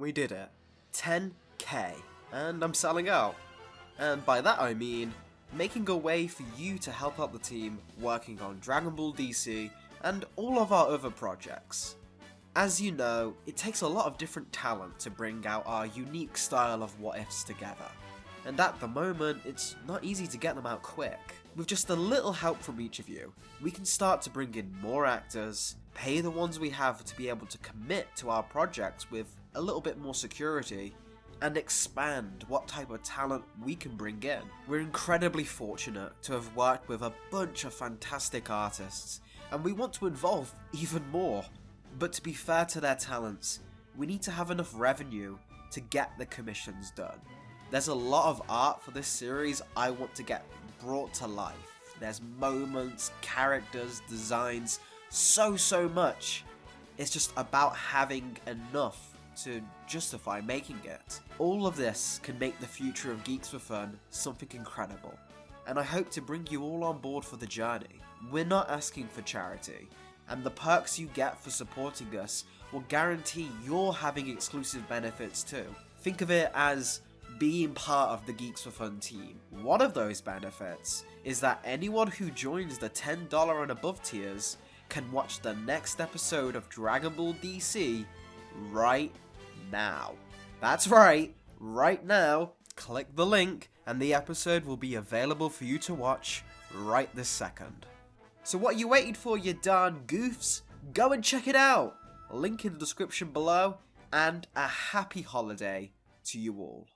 We did it. 10k. And I'm selling out. And by that I mean making a way for you to help out the team working on Dragon Ball DC and all of our other projects. As you know, it takes a lot of different talent to bring out our unique style of what ifs together. And at the moment, it's not easy to get them out quick. With just a little help from each of you, we can start to bring in more actors, pay the ones we have to be able to commit to our projects with a little bit more security, and expand what type of talent we can bring in. We're incredibly fortunate to have worked with a bunch of fantastic artists, and we want to involve even more. But to be fair to their talents, we need to have enough revenue to get the commissions done. There's a lot of art for this series I want to get brought to life. There's moments, characters, designs, so much. It's just about having enough to justify making it. All of this can make the future of Geeks for Fun something incredible, and I hope to bring you all on board for the journey. We're not asking for charity, and the perks you get for supporting us will guarantee you're having exclusive benefits too. Think of it as being part of the Geeks for Fun team. One of those benefits is that anyone who joins the $10 and above tiers can watch the next episode of Dragon Ball DC right now. That's right now. Click the link and the episode will be available for you to watch right this second. So what are you waiting for, you darn goofs? Go and check it out! Link in the description below, and a happy holiday to you all.